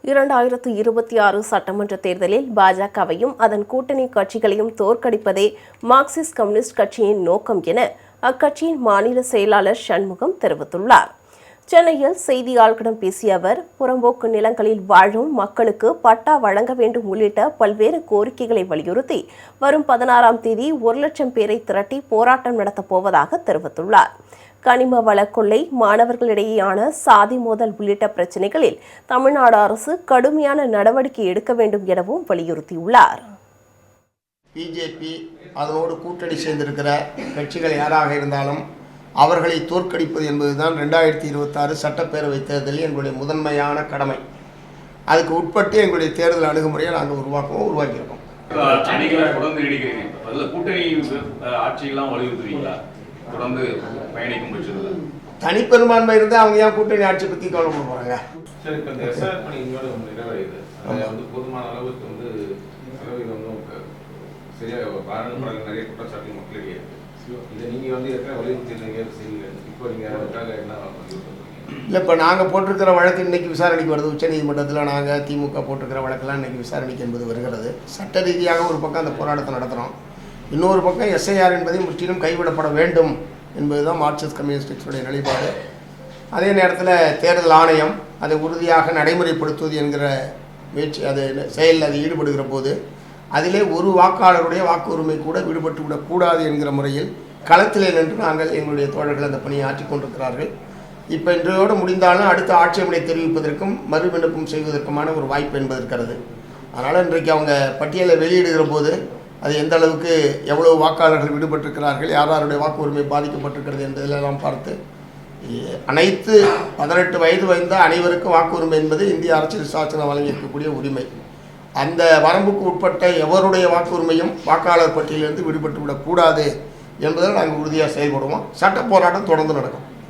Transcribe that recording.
2026 சட்டமன்ற தேர்தலில் பாஜகவையும் அதன் கூட்டணி கட்சிகளையும் தோற்கடிப்பதே மார்க்சிஸ்ட் கம்யூனிஸ்ட் கட்சியின் நோக்கம் என அக்கட்சியின் மாநில செயலாளர் சண்முகம் தெரிவித்துள்ளார். சென்னையில் செய்தியாளர்களிடம் பேசிய அவர், புறம்போக்கு நிலங்களில் வாழும் மக்களுக்கு பட்டா வழங்க வேண்டும் உள்ளிட்ட பல்வேறு கோரிக்கைகளை வலியுறுத்தி வரும் 16ஆம் தேதி 1 லட்சம் பேரை திரட்டி போராட்டம் நடத்தப் போவதாக தெரிவித்துள்ளார். கனிம வள கொள்ளை, மாணவர்களிடையேயான சாதி மோதல் உள்ளிட்ட பிரச்சினைகளில் தமிழ்நாடு அரசு கடுமையான நடவடிக்கை எடுக்க வேண்டும் எனவும் வலியுறுத்தியுள்ளார். பிஜேபி அதனோடு கூட்டணி சேர்ந்திருக்கிற கட்சிகள் யாராக இருந்தாலும் அவர்களை தோற்கடிப்பது என்பதுதான் 2026 சட்டப்பேரவை தேர்தலில் எங்களுடைய முதன்மையான கடமை. அதுக்கு உட்பட்டு எங்களுடைய தேர்தல் அணுகுமுறையை நாங்கள் உருவாக்கியிருக்கோம். தனிப்பெரும்பான்மை இருந்தால் அவங்க ஏன் கூட்டணி ஆட்சி பற்றி கவலைப்பட போகிறாங்க? போதுமான அளவுக்கு சரியா நிறைய குற்றச்சாட்டு மக்களிடையே இதை நீங்கள் வலியுறுத்திருந்தீங்க. இப்போ நீங்கள் அதுக்காக என்ன இல்லை, இப்போ நாங்கள் போட்டிருக்கிற வழக்கு இன்றைக்கி விசாரணைக்கு வருது. உச்சநீதிமன்றத்தில் நாங்கள் திமுக போட்டிருக்கிற வழக்கெல்லாம் இன்றைக்கி விசாரணைக்கு என்பது வருகிறது. சட்ட ரீதியாக ஒரு பக்கம் அந்த போராட்டத்தை நடத்துகிறோம், இன்னொரு பக்கம் எஸ்ஐஆர் என்பதை முற்றிலும் கைவிடப்பட வேண்டும் என்பது தான் மார்க்சிஸ்ட் கம்யூனிஸ்ட் கட்சியுடைய நிலைப்பாடு. அதே நேரத்தில் தேர்தல் ஆணையம் அதை உறுதியாக நடைமுறைப்படுத்துவது என்கிற முயற்சி அது செயலில் அது ஈடுபடுகிற போது அதிலே ஒரு வாக்காளருடைய வாக்கு உரிமை கூட விடுபட்டு விடக்கூடாது என்கிற முறையில் களத்திலே நின்று நாங்கள் எங்களுடைய தோழர்கள் அந்த பணியை ஆற்றிக் கொண்டிருக்கிறார்கள். இப்போ இன்றையோடு முடிந்தாலும் அடுத்த ஆட்சேபனை தெரிவிப்பதற்கும் மறு விண்ணப்பம் செய்வதற்குமான ஒரு வாய்ப்பு என்பது இருக்கிறது. அதனால் இன்றைக்கு அவங்க பட்டியலை வெளியிடுகிற போது அது எந்த அளவுக்கு எவ்வளவு வாக்காளர்கள் விடுபட்டிருக்கிறார்கள், யாருடைய வாக்கு உரிமை பாதிக்கப்பட்டிருக்கிறது என்பதெல்லாம் பார்த்து அனைத்து 18 வயது வந்த அனைவருக்கும் வாக்கு உரிமை என்பது இந்திய அரசியல் சாசனம் வழங்கியிருக்கக்கூடிய உரிமை. அந்த வரம்புக்கு உட்பட்ட எவருடைய வாக்குரிமையும் வாக்காளர் பட்டியலிருந்து விடுபட்டு விடக்கூடாது என்பதில் நாங்கள் உறுதியாக செயல்படுவோம். சட்ட போராட்டம் தொடர்ந்து நடக்கும்.